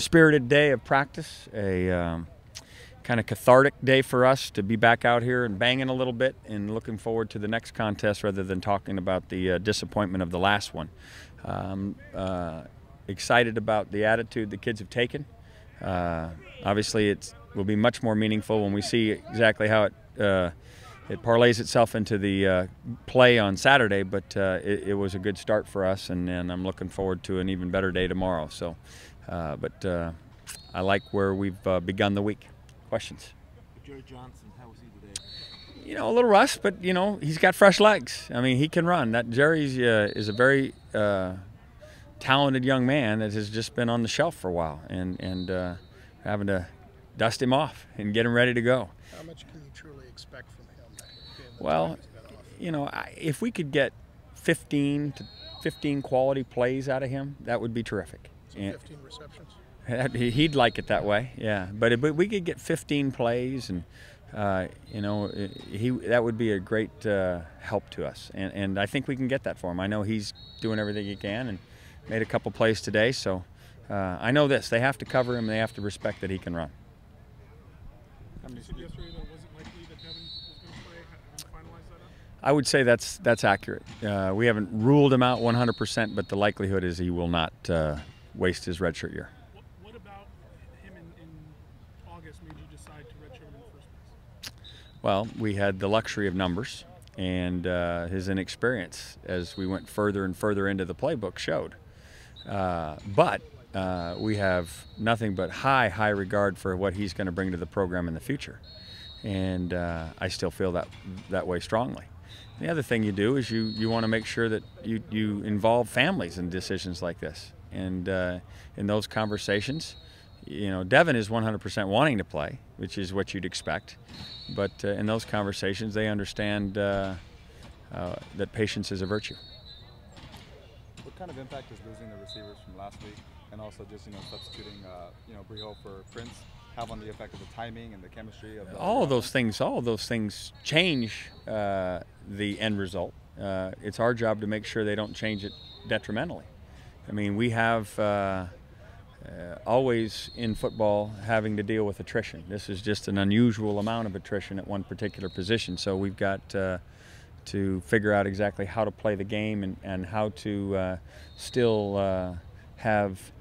spirited day of practice, a kind of cathartic day for us to be back out here and banging a little bit and looking forward to the next contest rather than talking about the disappointment of the last one. Excited about the attitude the kids have taken. Obviously it will be much more meaningful when we see exactly how it parlays itself into the play on Saturday, but it was a good start for us, and I'm looking forward to an even better day tomorrow. So, I like where we've begun the week. Questions? Jerry Johnson, how was he today? You know, a little rust, but you know, he's got fresh legs. I mean, he can run. That Jerry's is a very talented young man that has just been on the shelf for a while, and having to dust him off and get him ready to go. How much can you truly expect from him? Well, you know, if we could get 15 quality plays out of him, that would be terrific. So 15 receptions? He'd like it that way, yeah. But if we could get 15 plays, and you know, that would be a great help to us. And I think we can get that for him. I know he's doing everything he can and made a couple plays today. So I know this: they have to cover him. They have to respect that he can run. I would say that's accurate. We haven't ruled him out 100%, but the likelihood is he will not waste his redshirt year. What about him in August made you decide to redshirt him in the first place? Well, we had the luxury of numbers, and his inexperience as we went further and further into the playbook showed. But we have nothing but high regard for what he's going to bring to the program in the future, and I still feel that way strongly. The other thing you do is you want to make sure that you involve families in decisions like this, and in those conversations, you know, Devin is 100% wanting to play, which is what you'd expect, but in those conversations they understand that patience is a virtue. What kind of impact is losing the receivers from last week, and also just, you know, substituting Briho for Prince, have on the effect of the timing and the chemistry of all of those things change the end result. It's our job to make sure they don't change it detrimentally. I mean, we have always in football having to deal with attrition. This is just an unusual amount of attrition at one particular position, so we've got to figure out exactly how to play the game and how to still have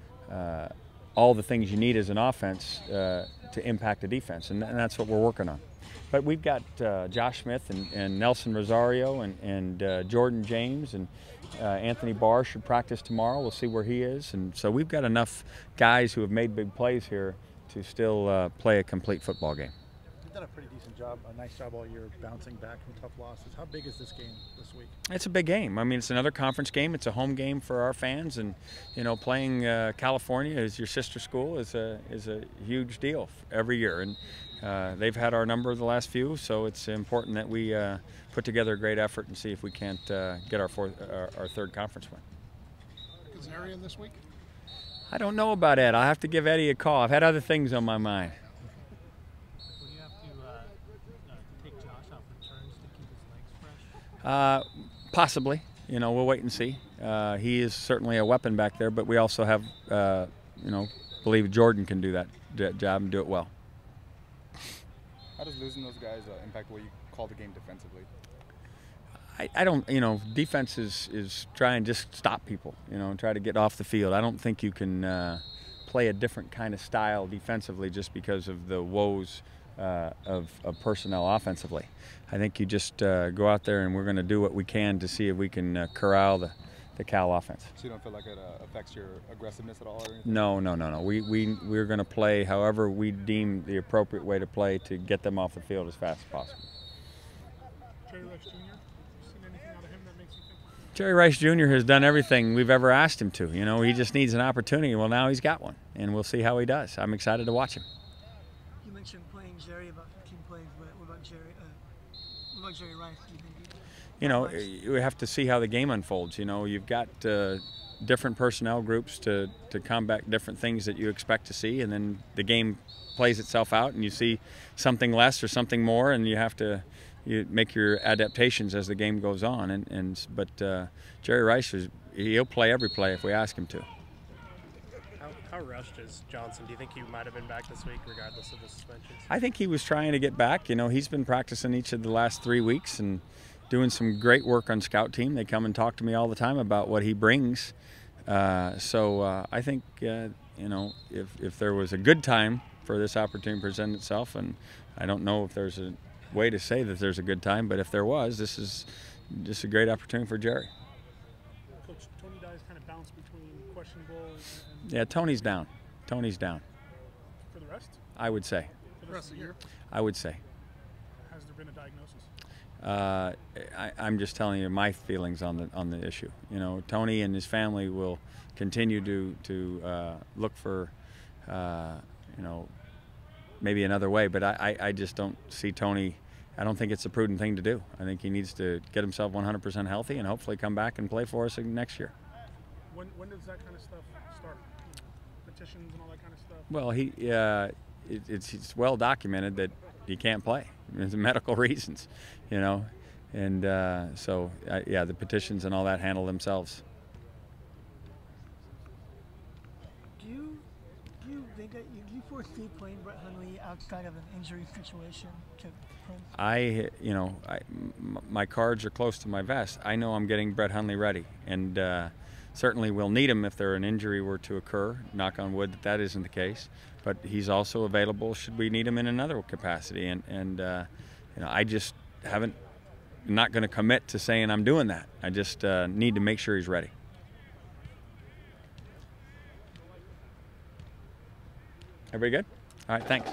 all the things you need as an offense to impact a defense, and that's what we're working on. But we've got Josh Smith and Nelson Rosario and Jordan James, and Anthony Barr should practice tomorrow. We'll see where he is, and so we've got enough guys who have made big plays here to still play a complete football game. You've done a pretty decent job, a nice job all year bouncing back from tough losses. How big is this game this week? It's a big game. I mean, it's another conference game. It's a home game for our fans, and you know, playing California as your sister school is a huge deal every year, and they've had our number the last few, so it's important that we put together a great effort and see if we can't get our third conference win. Kazarian this week? I don't know about Ed. I'll have to give Eddie a call. I've had other things on my mind. Will you have to take Josh off returns to keep his legs fresh? Possibly. You know, we'll wait and see. He is certainly a weapon back there, but we also have, you know, believe Jordan can do that job and do it well. How does losing those guys impact what you call the game defensively? I don't, you know, defense is try and just stop people, you know, and try to get off the field. I don't think you can play a different kind of style defensively just because of the woes of personnel offensively. I think you just go out there and we're going to do what we can to see if we can corral the Cal offense. So you don't feel like it affects your aggressiveness at all? Or anything? No. We're going to play however we deem the appropriate way to play to get them off the field as fast as possible. Jerry Rice Jr., seen anything out of him that makes you think? Jerry Rice Jr. has done everything we've ever asked him to. You know, he just needs an opportunity. Well, now he's got one, and we'll see how he does. I'm excited to watch him. You mentioned playing Jerry about 15 plays, but what about Jerry Rice? Do you think you know, we have to see how the game unfolds. You know, you've got different personnel groups to combat different things that you expect to see, and then the game plays itself out, and you see something less or something more, and you have to make your adaptations as the game goes on. But Jerry Rice he'll play every play if we ask him to. How How rushed is Johnson? Do you think he might have been back this week regardless of the suspensions? I think he was trying to get back. You know, he's been practicing each of the last 3 weeks and doing some great work on scout team. They come and talk to me all the time about what he brings. I think, you know, if there was a good time for this opportunity to present itself, and I don't know if there's a way to say that there's a good time, but if there was, this is just a great opportunity for Jerry. Coach, Tony Dye's kind of bounced between questionable and Yeah, Tony's down. Tony's down, for the rest? I would say. For the rest of the year? I would say. Has there been a diagnosis? I'm just telling you my feelings on the issue. You know, Tony and his family will continue to look for, you know, maybe another way. But I just don't see Tony. I don't think it's a prudent thing to do. I think he needs to get himself 100% healthy and hopefully come back and play for us next year. When does that kind of stuff start? Petitions and all that kind of stuff? Well, it's well documented that he can't play. It's medical reasons, you know, and yeah, the petitions and all that handle themselves. Do you think that you foresee playing Brett Hundley outside of an injury situation to Prince? You know, my cards are close to my vest. I know I'm getting Brett Hundley ready, and certainly we'll need him if an injury were to occur. Knock on wood that isn't the case. But he's also available should we need him in another capacity. And you know, I just not going to commit to saying I'm doing that. I just need to make sure he's ready. Everybody good? All right, thanks.